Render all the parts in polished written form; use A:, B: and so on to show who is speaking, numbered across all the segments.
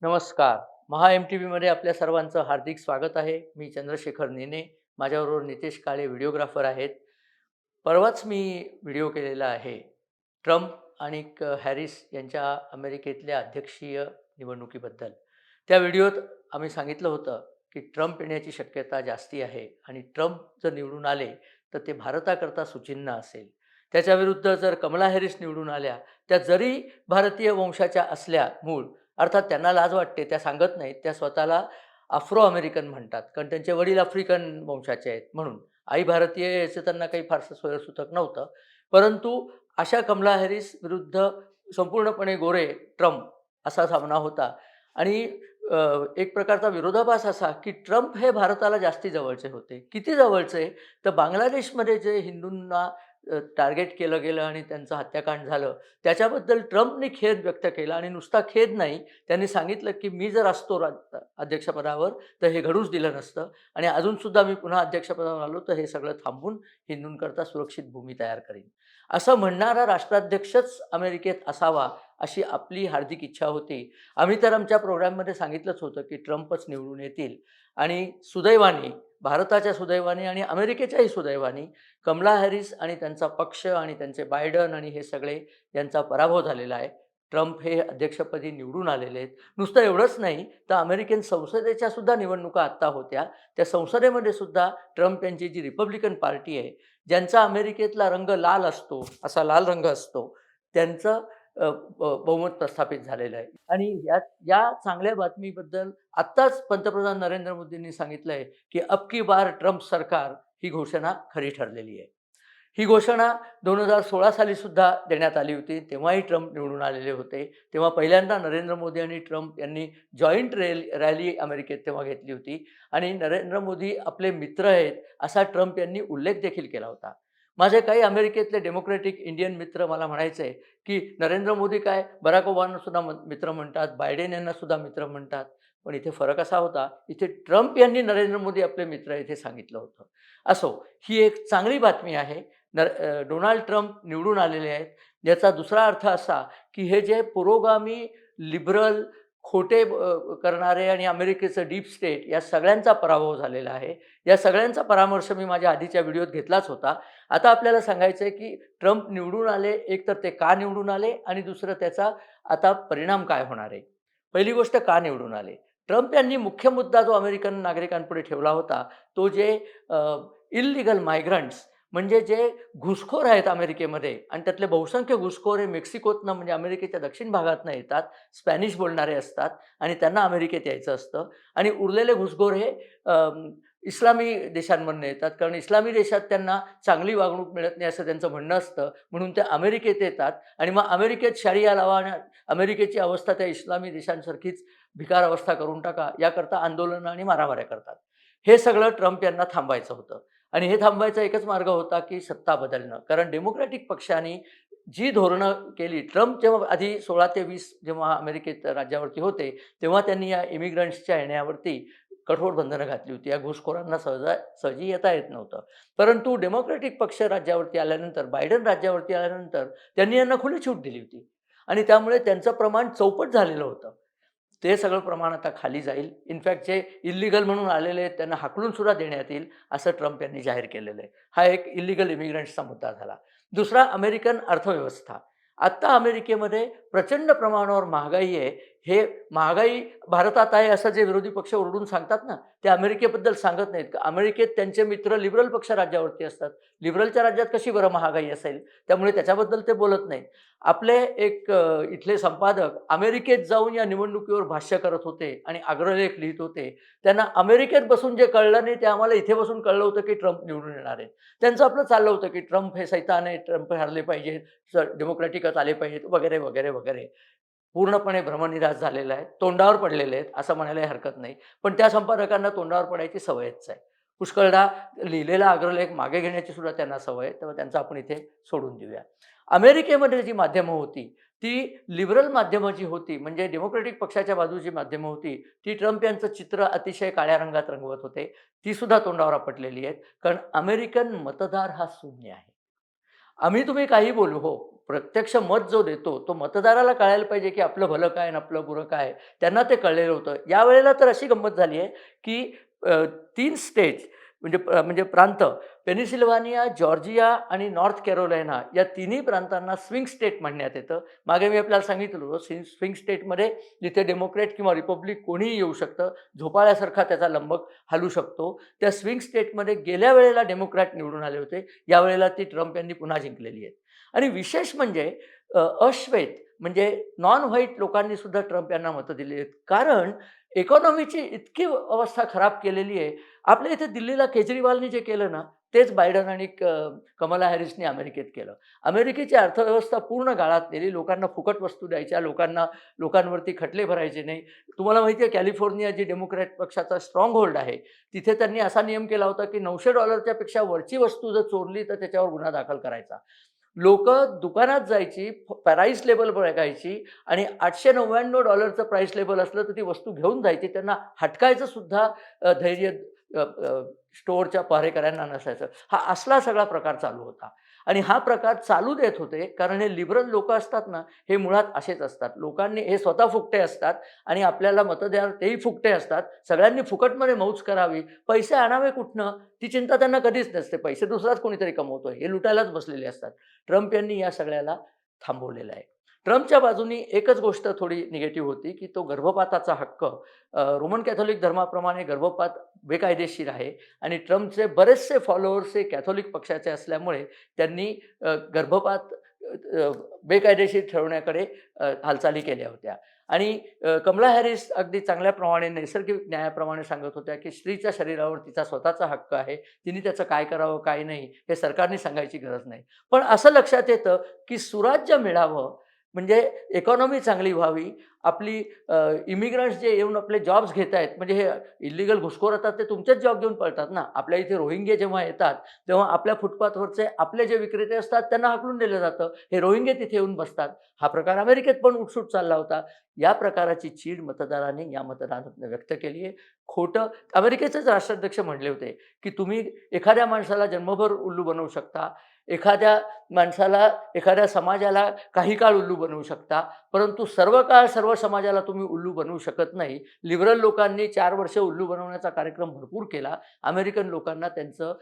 A: नमस्कार. महा एम-टी-व्हीमध्ये आपल्या सर्वांचं हार्दिक स्वागत आहे. मी चंद्रशेखर नेने. माझ्याबरोबर नितेश काळे व्हिडिओग्राफर आहेत. परवाच मी व्हिडिओ केलेला आहे. ट्रम्प आणि हॅरिस यांच्या अमेरिकेतल्या अध्यक्षीय निवडणुकीबद्दल. त्या व्हिडिओत आम्ही सांगितलं होतं, की ट्रम्प येण्याची शक्यता जास्ती आहे आणि ट्रम्प जर निवडून आले, तर ते भारताकरता सुचिन्ह असेल. त्याच्याविरुद्ध जर कमला हॅरिस निवडून आल्या, त्या जरी भारतीय वंशाच्या असल्या मूळ, अर्थात त्यांना लाज वाटते, त्या सांगत नाहीत. त्या स्वतःला आफ्रो अमेरिकन म्हणतात, कारण त्यांचे वडील आफ्रिकन वंशाचे आहेत म्हणून. आई भारतीय याचं त्यांना काही फारसं सोयीसूतक नव्हतं. परंतु अशा कमला हॅरिस विरुद्ध संपूर्णपणे गोरे ट्रम्प असा सामना होता आणि एक प्रकारचा विरोधाभास असा, की ट्रम्प हे भारताला जास्ती जवळचे होते. किती जवळचे? तर बांगलादेशमध्ये जे हिंदूंना टार्गेट केलं गेलं आणि त्यांचं हत्याकांड झालं, त्याच्याबद्दल ट्रम्पने खेद व्यक्त केला आणि नुसता खेद नाही, त्यांनी सांगितलं, की मी जर असतो अध्यक्षपदावर, तर हे घडूच दिलं नसतं आणि अजूनसुद्धा मी पुन्हा अध्यक्षपदावर आलो, तर हे सगळं थांबवून हिंदूंकरता सुरक्षित भूमी तयार करीन. असं म्हणणारा राष्ट्राध्यक्षच अमेरिकेत असावा, अशी आपली हार्दिक इच्छा होती. आम्ही तर आमच्या प्रोग्राममध्ये सांगितलंच होतं, की ट्रम्पच निवडून येतील आणि सुदैवाने, भारताच्या सुदैवाने आणि अमेरिकेच्याही सुदैवाने कमला हॅरिस आणि त्यांचा पक्ष आणि त्यांचे बायडन आणि हे सगळे यांचा पराभव झालेला आहे. ट्रम्प हे अध्यक्षपदी निवडून आलेले आहेत. नुसतं एवढंच नाही, तर अमेरिकन संसदेच्या सुद्धा निवडणुका आत्ता होत्या. त्या संसदेमध्ये सुद्धा ट्रम्प यांची जी रिपब्लिकन पार्टी आहे, ज्यांचा अमेरिकेतला रंग लाल असतो, असा लाल रंग असतो, त्यांचं बहुमत प्रस्थापित झालेलं आहे. आणि या चांगल्या बातमीबद्दल आत्ताच पंतप्रधान नरेंद्र मोदींनी सांगितलंय, की अब की बार ट्रम्प सरकार ही घोषणा खरी ठरलेली आहे. ही घोषणा 2016 साली सुद्धा देण्यात आली होती. तेव्हाही ट्रम्प निवडून आलेले होते. तेव्हा पहिल्यांदा नरेंद्र मोदी आणि ट्रम्प यांनी जॉइंट रॅली अमेरिकेत तेव्हा घेतली होती आणि नरेंद्र मोदी आपले मित्र आहेत, असा ट्रम्प यांनी उल्लेख देखील केला होता. माझे काही अमेरिकेतले डेमोक्रॅटिक इंडियन मित्र मला म्हणायचे, की नरेंद्र मोदी काय बराक ओबामांना सुद्धा मित्र म्हणतात, बायडेन यांना सुद्धा मित्र म्हणतात. पण इथे फरक असा होता, इथे ट्रम्प यांनी नरेंद्र मोदी आपले मित्र आहेत हे सांगितलं होतं. असो, ही एक चांगली बातमी आहे. डोनाल्ड ट्रम्प निवडून आलेले आहेत. याचा दुसरा अर्थ असा, की हे जे पुरोगामी, लिबरल, खोटे करणारे आणि अमेरिकेचं डीप स्टेट या सगळ्यांचा पराभव झालेला आहे. या सगळ्यांचा परामर्श मी माझ्या आधीच्या व्हिडिओत घेतलाच होता. आता आपल्याला सांगायचं आहे, की ट्रम्प निवडून आले, एक तर ते का निवडून आले आणि दुसरं त्याचा आता परिणाम काय होणार आहे. पहिली गोष्ट का निवडून आले. ट्रम्प यांनी मुख्य मुद्दा जो अमेरिकन नागरिकांपुढे ठेवला होता, तो जे इल्लीगल मायग्रंट्स म्हणजे जे घुसखोर आहेत अमेरिकेमध्ये आणि त्यातले बहुसंख्य घुसखोर हे मेक्सिकोतनं म्हणजे अमेरिकेच्या दक्षिण भागातनं येतात, स्पॅनिश बोलणारे असतात आणि त्यांना अमेरिकेत यायचं असतं आणि उरलेले घुसखोर हे इस्लामी देशांमधनं येतात. कारण इस्लामी देशात त्यांना चांगली वागणूक मिळत नाही असं त्यांचं म्हणणं असतं. म्हणून ते अमेरिकेत येतात आणि मग अमेरिकेत शरिया लावा आणि अमेरिकेची अवस्था त्या इस्लामी देशांसारखीच भिकार अवस्था करून टाका, याकरता आंदोलनं आणि मारामाऱ्या करतात. हे सगळं ट्रम्प यांना थांबवायचं होतं. आणि हे थांबवायचा एकच मार्ग होता, की सत्ता बदलणं. कारण डेमोक्रॅटिक पक्षाने जी धोरणं केली, ट्रम्प जेव्हा आधी 16 ते 20 जेव्हा अमेरिकेत राज्यावरती होते, तेव्हा त्यांनी या इमिग्रंट्सच्या येण्यावरती कठोर बंधनं घातली होती. या घुसखोरांना सहजी येता येत नव्हतं. परंतु डेमोक्रॅटिक पक्ष राज्यावरती आल्यानंतर, बायडन राज्यावरती आल्यानंतर त्यांनी यांना खुली सूट दिली होती आणि त्यामुळे त्यांचं प्रमाण चौपट झालेलं होतं. ते सगळं प्रमाण आता खाली जाईल. इनफॅक्ट जे इल्लीगल म्हणून आलेले आहेत त्यांना हाकलून सुद्धा देण्यात येईल, असं ट्रम्प यांनी जाहीर केलेलं आहे. हा एक इल्लीगल इमिग्रंट्सचा मुद्दा झाला. दुसरा अमेरिकन अर्थव्यवस्था. आत्ता अमेरिकेमध्ये प्रचंड प्रमाणावर महागाई आहे. हे महागाई भारतात आहे असं जे विरोधी पक्ष ओरडून सांगतात ना, ते अमेरिकेबद्दल सांगत नाहीत. अमेरिकेत त्यांचे मित्र लिबरल पक्ष राज्यावरती असतात. लिबरलच्या राज्यात कशी बरं महागाई असेल? त्यामुळे त्याच्याबद्दल ते बोलत नाहीत. आपले एक इथले संपादक अमेरिकेत जाऊन या निवडणुकीवर भाष्य करत होते आणि अग्रलेख लिहित होते. त्यांना अमेरिकेत बसून जे कळलं नाही, ते आम्हाला इथे बसून कळलं होतं, की ट्रम्प निवडून येणार आहेत. त्यांचं आपलं चाललं होतं, की ट्रम्प हे सैतान आहे, ट्रम्प हरले पाहिजेत, डेमोक्रॅटिकच आले पाहिजेत, वगैरे, वगैरे, वगैरे. पूर्णपणे भ्रमनिरास झालेला आहे. तोंडावर पडलेले आहेत, असं म्हणायलाही हरकत नाही. पण त्या संपादकांना तोंडावर पडायची सवयच आहे. पुष्कळदा लिहिलेला अग्रलेख मागे घेण्याची सुद्धा त्यांना सवय आहे. तेव्हा त्यांचं आपण इथे सोडून देऊया. अमेरिकेमध्ये जी माध्यमं होती, ती लिबरल माध्यमं जी होती, म्हणजे डेमोक्रॅटिक पक्षाच्या बाजूची माध्यमं होती, ती ट्रम्प यांचं चित्र अतिशय काळ्या रंगात रंगवत होते. ती सुद्धा तोंडावर आपटलेली आहेत. कारण अमेरिकन मतदार हा शून्य आहे. आम्ही तुम्ही काही बोलू हो. प्रत्यक्ष मत जो देतो, तो मतदाराला कळायला पाहिजे, की आपलं भलं काय आणि आपलं बुरं काय आहे. त्यांना ते कळलेलं होतं. यावेळेला तर अशी गंमत झाली आहे, की अ, 3 स्टेट्स म्हणजे प्रांत पेनिसिल्व्हानिया, जॉर्जिया आणि नॉर्थ कॅरोलायना या तिन्ही प्रांतांना स्विंग स्टेट म्हणण्यात येतं. मागे मी आपल्याला सांगितलं होतं स्विंग स्टेटमध्ये जिथे डेमोक्रॅट किंवा रिपब्लिक कोणीही येऊ शकतं, झोपाळ्यासारखा त्याचा लंबक हलू शकतो. त्या स्विंग स्टेटमध्ये गेल्या वेळेला डेमोक्रॅट निवडून आले होते. यावेळेला ती ट्रम्प यांनी पुन्हा जिंकलेली आहेत. आणि विशेष म्हणजे अश्वेत म्हणजे नॉन व्हाईट लोकांनी सुद्धा ट्रम्प यांना मतं दिली आहेत. कारण इकॉनॉमीची इतकी अवस्था खराब केलेली आहे. आपल्या इथे दिल्लीला केजरीवालनी जे केलं ना, तेच बायडन आणि कमला हॅरिसनी अमेरिकेत केलं. अमेरिकेची अर्थव्यवस्था पूर्ण गाळात नेली. लोकांना फुकट वस्तू द्यायच्या, लोकांवरती खटले भरायचे नाही. तुम्हाला माहिती आहे कॅलिफोर्निया जी डेमोक्रॅट पक्षाचा स्ट्राँग होल्ड आहे, तिथे त्यांनी असा नियम केला होता, की $900 पेक्षा वरची वस्तू जर चोरली तर त्याच्यावर गुन्हा दाखल करायचा. लोकं दुकानात जायची, प्राईस लेबल बघायची आणि $899 प्राईस लेबल असलं तर ती वस्तू घेऊन जायची. त्यांना हटकायचं सुद्धा धैर्य अ, अ, स्टोअरच्या पहारेकऱ्यांना नसायचं. हा असला सगळा प्रकार चालू होता आणि हा प्रकार चालू देत होते कारण हे लिबरल लोकं असतात ना, हे मुळात असेच असतात. लोकांनी हे स्वतः फुकटे असतात आणि आपल्याला मतं द्याल तेही फुकटे असतात. सगळ्यांनी फुकटमध्ये मौज करावी, पैसे आणावे कुठनं ती चिंता त्यांना कधीच नसते. पैसे दुसराच कोणीतरी कमवतोय हे लुटायलाच बसलेले असतात. ट्रम्प यांनी या सगळ्याला थांबवलेलं आहे. ट्रम्पच्या बाजूनी एकच गोष्ट थोडी निगेटिव्ह होती, की तो गर्भपाताचा हक्क रोमन कॅथोलिक धर्माप्रमाणे गर्भपात बेकायदेशीर आहे आणि ट्रम्पचे बरेचसे फॉलोअर्स हे कॅथोलिक पक्षाचे असल्यामुळे त्यांनी गर्भपात बेकायदेशीर ठरवण्याकडे हालचाली केल्या होत्या आणि कमला हॅरिस अगदी चांगल्याप्रमाणे नैसर्गिक न्यायाप्रमाणे सांगत होत्या, की स्त्रीच्या शरीरावर तिचा स्वतःचा हक्क आहे. तिने त्याचं काय करावं, काय नाही हे सरकारने सांगायची गरज नाही. पण असं लक्षात येतं, की सुराज्य मिळावं म्हणजे इकॉनॉमी चांगली व्हावी, आपली इमिग्रंट्स जे येऊन आपले जॉब्स घेत आहेत, म्हणजे हे इल्लीगल घुसखोर येतात ते तुमचेच जॉब घेऊन पळतात ना. आपल्या इथे रोहिंगे जेव्हा येतात, तेव्हा आपल्या फुटपाथवरचे आपले जे विक्रेते असतात त्यांना हाकलून दिलं जातं. हे रोहिंगे तिथे येऊन बसतात. हा प्रकार अमेरिकेत पण उठसूट चालला होता. या प्रकाराची चीड मतदारांनी या मतदानातून व्यक्त केली आहे. खोटं अमेरिकेचेच राष्ट्राध्यक्ष म्हणले होते, की तुम्ही एखाद्या माणसाला जन्मभर उल्लू बनवू शकता. एखाद्या माणसाला, एखाद्या समाजाला काही काळ उल्लू बनवू शकता. परंतु सर्व काळ सर्व समाजाला तुम्ही उल्लू बनवू शकत नाही. लिबरल लोकांनी 4 वर्ष उल्लू बनवण्याचा कार्यक्रम भरपूर केला. अमेरिकन लोकांना त्यांचं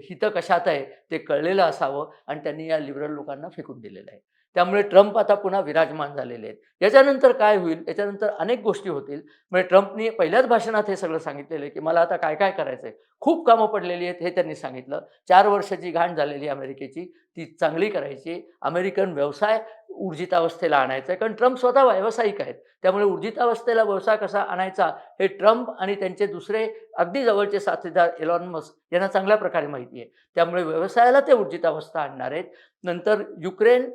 A: हित कशात आहे ते कळलेलं असावं आणि त्यांनी या लिबरल लोकांना फेकून दिलेलं आहे. त्यामुळे ट्रम्प आता पुन्हा विराजमान झालेले आहेत. याच्यानंतर काय होईल? याच्यानंतर अनेक गोष्टी होतील. म्हणजे ट्रम्पनी पहिल्याच भाषणात हे सगळं सांगितलेलं आहे, की मला आता काय-काय करायचंय. खूप कामं पडलेली आहेत हे त्यांनी सांगितलं. 4 वर्षाची घाण झालेली अमेरिकेची ती चांगली करायची. अमेरिकन व्यवसाय ऊर्जितावस्थेला आणायचा आहे. कारण ट्रम्प स्वतः व्यावसायिक आहेत. त्यामुळे ऊर्जितावस्थेला व्यवसाय कसा आणायचा हे ट्रम्प आणि त्यांचे दुसरे अगदी जवळचे साथीदार एलॉन मस्क यांना चांगल्या प्रकारे माहिती आहे. त्यामुळे व्यवसायाला ते ऊर्जितावस्था आणणार आहेत. नंतर युक्रेन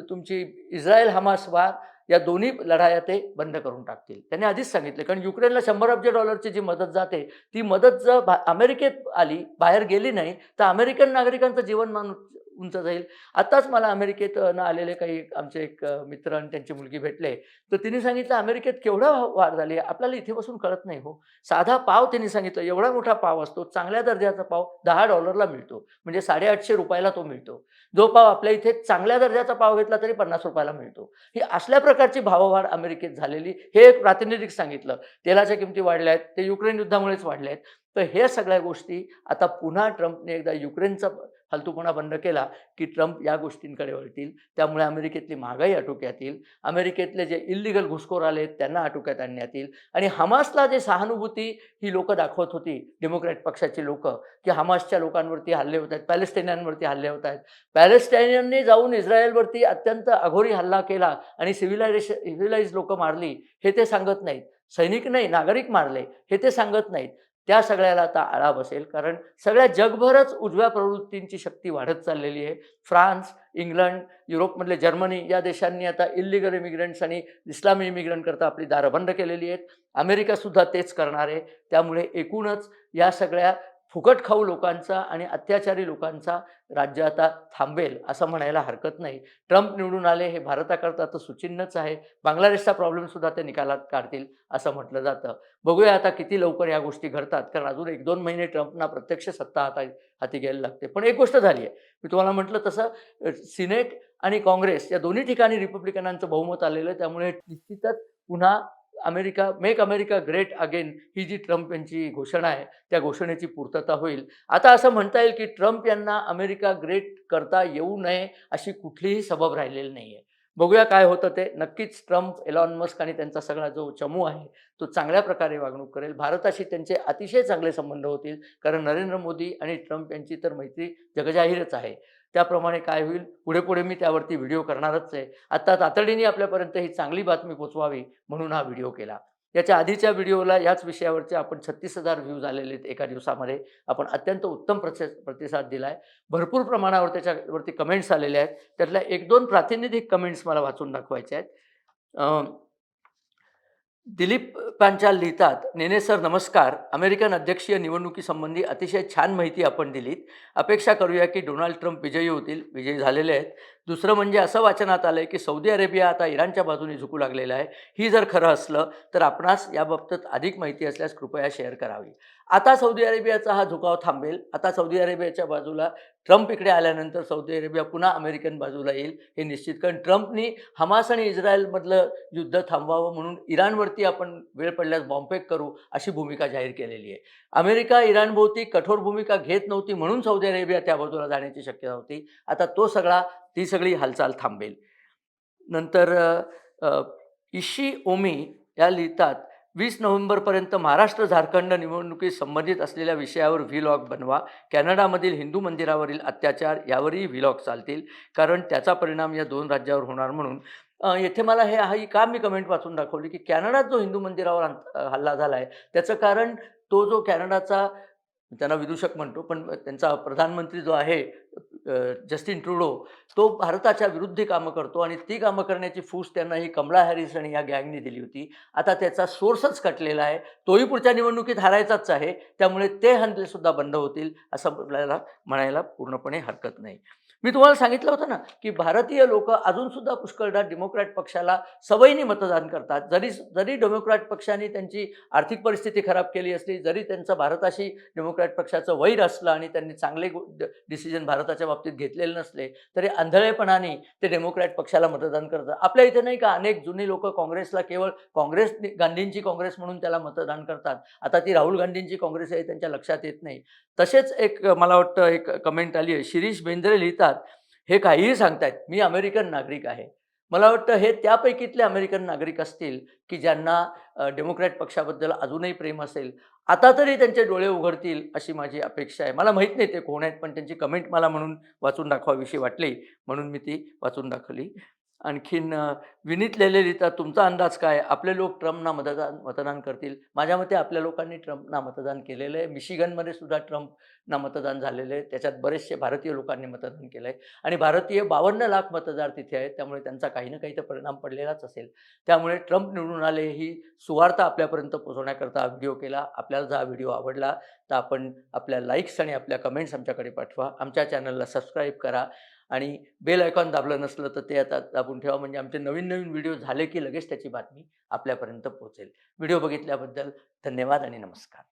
A: तुमची इस्रायल हमास वार या दोन्ही लढाया ते बंद करून टाकतील. त्यांनी आधीच सांगितले कारण युक्रेनला $100 अब्ज जी मदत जाते, ती मदत जर अमेरिकेत आली, बाहेर गेली नाही, तर अमेरिकन नागरिकांचं जीवनमान उंच जाईल. आत्ताच मला अमेरिकेतनं आलेले काही आमचे एक मित्र आणि त्यांची मुलगी भेटले. तर तिने सांगितलं, "अमेरिकेत केवढा वाढ झाली आहे, आपल्याला इथे बसून कळत नाही हो." साधा पाव तिने सांगितलं, एवढा मोठा पाव असतो, चांगल्या दर्जाचा पाव $10 मिळतो. म्हणजे ₹850 तो मिळतो. जो पाव आपल्या इथे चांगल्या दर्जाचा पाव घेतला तरी ₹50 मिळतो. ही असल्या प्रकारची भाववाढ अमेरिकेत झालेली, हे एक प्रातिनिधिक सांगितलं. तेलाच्या किमती वाढल्या आहेत, ते युक्रेन युद्धामुळेच वाढल्या आहेत. तर ह्या सगळ्या गोष्टी आता पुन्हा ट्रम्पने एकदा युक्रेनचा फालतूपणा बंद केला, की ट्रम्प या गोष्टींकडे वळतील. त्यामुळे अमेरिकेतली महागाई आटोक्यात येईल. अमेरिकेतले जे इल्लीगल घुसखोर आलेत त्यांना आटोक्यात आणण्यात येईल आणि हमासला जे सहानुभूती ही लोकं दाखवत होती, डेमोक्रॅट पक्षाची लोकं, की हमासच्या लोकांवरती हल्ले होत आहेत, पॅलेस्टाईनियनवरती हल्ले होत आहेत. पॅलेस्टाईनियननी जाऊन इस्रायलवरती अत्यंत अघोरी हल्ला केला आणि सिव्हिलाइज्ड लोकं मारली, हे ते सांगत नाहीत. सैनिक नाही, नागरिक मारले, हे ते सांगत नाहीत. त्या सगळ्याला आता आळा बसेल कारण सगळ्या जगभरच उजव्या प्रवृत्तींची शक्ती वाढत चाललेली आहे. फ्रान्स, इंग्लंड, युरोपमधले जर्मनी या देशांनी आता इल्लीगल इमिग्रंट्स आणि इस्लामी इमिग्रंट करता आपली दारं बंद केलेली आहेत. अमेरिकासुद्धा तेच करणार आहे. त्यामुळे एकूणच या सगळ्या फुकट खाऊ लोकांचा आणि अत्याचारी लोकांचा राज्य आता थांबेल असं म्हणायला हरकत नाही. ट्रम्प निवडून आले हे भारताकरता तर सुचिन्हच आहे. बांगलादेशचा प्रॉब्लेमसुद्धा ते निकालात काढतील असं म्हटलं जातं. बघूया आता किती लवकर या गोष्टी घडतात. कारण अजून 1-2 महिने ट्रम्पना प्रत्यक्ष सत्ता हाती घ्यायला लागते. पण एक गोष्ट झाली आहे. मी तुम्हाला म्हटलं तसं सिनेट आणि काँग्रेस या दोन्ही ठिकाणी रिपब्लिकनांचं बहुमत आलेलं आहे. त्यामुळे निश्चितच पुन्हा मेक अमेरिका ग्रेट अगेन ही जी ट्रम्प यांची घोषणा आहे, त्या घोषणेची पूर्तता होईल. आता असं म्हणता येईल, की ट्रम्प यांना अमेरिका ग्रेट करता येऊ नये अशी कुठलीही सबब राहिलेली नाहीये. बघूया काय होतं ते. नक्कीच ट्रम्प, एलॉन मस्क आणि त्यांचा सगळा जो चमू आहे, तो चांगल्या प्रकारे वागणूक करेल. भारताशी त्यांचे अतिशय चांगले संबंध होतील. कारण नरेंद्र मोदी आणि ट्रम्प यांची तर मैत्री जगजाहीरच आहे. त्याप्रमाणे काय होईल, पुढे-पुढे मी त्यावरती व्हिडिओ करणारच आहे. आता तातडीने आपल्यापर्यंत ही चांगली बातमी पोहोचवावी म्हणून हा व्हिडिओ केला. याच्या आधीच्या व्हिडिओला याच विषयावरचे आपण 36,000 व्ह्यूज आलेले आहेत एका दिवसामध्ये. आपण अत्यंत उत्तम प्रतिसाद दिलाय. भरपूर प्रमाणावर त्याच्यावरती कमेंट्स आलेल्या आहेत. त्यातल्या 1-2 प्रातिनिधिक कमेंट्स मला वाचून दाखवायच्या आहेत. दिलीप पांचाल लिहितात, "नेने सर नमस्कार. अमेरिकन अध्यक्षीय निवडणुकीसंबंधी अतिशय छान माहिती आपण दिलीत. अपेक्षा करूया की डोनाल्ड ट्रम्प विजयी होतील. विजयी झालेले आहेत. दुसरं म्हणजे असं वाचनात आलंय की सौदी अरेबिया आता इराणच्या बाजूने झुकू लागलेलं आहे. ही जर खरं असलं तर आपणास याबाबतीत अधिक माहिती असल्यास कृपया शेअर करावी." आता सौदी अरेबियाचा हा झुकाव थांबेल. आता सौदी अरेबियाच्या बाजूला ट्रम्प इकडे आल्यानंतर सौदी अरेबिया पुन्हा अमेरिकन बाजूला येईल हे निश्चित. कारण ट्रम्पनी हमास आणि इस्रायलमधलं युद्ध थांबवावं म्हणून इराणवरती आपण वेळ पडल्यास बॉम्बफेक करू अशी भूमिका जाहीर केलेली आहे. अमेरिका इराणभोवती कठोर भूमिका घेत नव्हती म्हणून सौदी अरेबिया त्या बाजूला जाण्याची शक्यता होती. आता ती सगळी हालचाल थांबेल. नंतर इशी ओमी या लिहितात, "20 नोव्हेंबरपर्यंत महाराष्ट्र झारखंड निवडणुकीत संबंधित असलेल्या विषयावर व्हीलॉग बनवा. कॅनडामधील हिंदू मंदिरावरील अत्याचार यावरही व्हीलॉग चालतील. कारण त्याचा परिणाम या 2 राज्यावर होणार म्हणून." येथे मला ही का मी कमेंट वाचून दाखवली, की कॅनडात जो हिंदू मंदिरावर हल्ला झाला आहे, त्याचं कारण तो जो कॅनडाचा त्यांना विदूषक म्हणतो, पण त्यांचा प्रधानमंत्री जो आहे जस्टिन ट्रुडो, तो भारताच्या विरुद्ध कामं करतो आणि ती कामं करण्याची फूस त्यांना ही कमला हॅरिस आणि या गँगनी दिली होती. आता त्याचा सोर्सच कटलेला आहे. तोही पुढच्या निवडणुकीत हारायचाच आहे. त्यामुळे ते हल्लेसुद्धा बंद होतील असं आपल्याला म्हणायला पूर्णपणे हरकत नाही. मी तुम्हाला सांगितलं होतं ना, की भारतीय लोकं अजूनसुद्धा पुष्कळदा डेमोक्रॅट पक्षाला सवयीने मतदान करतात. जरी डेमोक्रॅट पक्षाने त्यांची आर्थिक परिस्थिती खराब केली असली, जरी त्यांचं भारताशी डेमोक्रॅट पक्षाचं वैर असलं आणि त्यांनी चांगले डिसिजन भारताच्या बाबतीत घेतलेले नसले, तरी आंधळेपणाने ते डेमोक्रॅट पक्षाला मतदान करतात. आपल्या इथे नाही का अनेक जुनी लोकं काँग्रेसला केवळ गांधींची काँग्रेस म्हणून त्याला मतदान करतात. आता ती राहुल गांधींची काँग्रेस आहे त्यांच्या लक्षात येत नाही. तसेच एक मला वाटतं एक कमेंट आली आहे. शिरीष बेंद्रे लिहितात, "हे काहीही सांगतायत. मी अमेरिकन नागरिक आहे." मला वाटतं हे त्यापैकीतले अमेरिकन नागरिक असतील, की ज्यांना डेमोक्रॅट पक्षाबद्दल अजूनही प्रेम असेल. आता तरी त्यांचे डोळे उघडतील अशी माझी अपेक्षा आहे. मला माहीत नाही ते कोण आहेत, पण त्यांची कमेंट मला म्हणून वाचून दाखवावीशी वाटली, म्हणून मी ती वाचून दाखवली. आणखीन विनीत लेले लिहितात, "तुमचा अंदाज काय? आपले लोक ट्रम्पना मतदान करतील." माझ्या मते आपल्या लोकांनी ट्रम्पना मतदान केलेलं आहे. मिशिगनमध्ये सुद्धा ट्रम्पना मतदान झालेलं आहे. त्याच्यात बरेचसे भारतीय लोकांनी मतदान केलं आहे आणि भारतीय 52 लाख मतदार तिथे आहेत. त्यामुळे त्यांचा काही ना काही तर परिणाम पडलेलाच असेल. त्यामुळे ट्रम्प निवडून आले ही सुवार्ता आपल्यापर्यंत पोहोचवण्याकरता हा व्हिडिओ केला. आपल्याला जर हा व्हिडिओ आवडला तर आपण आपल्या लाईक्स आणि आपल्या कमेंट्स आमच्याकडे पाठवा. आमच्या चॅनलला सबस्क्राईब करा आणि बेल आयकॉन दाबलं नसलं तर ते आता दाबून ठेवा. म्हणजे आमचे नवीन व्हिडिओ झाले की लगेच त्याची बातमी आपल्यापर्यंत पोहोचेल. व्हिडिओ बघितल्याबद्दल धन्यवाद आणि नमस्कार.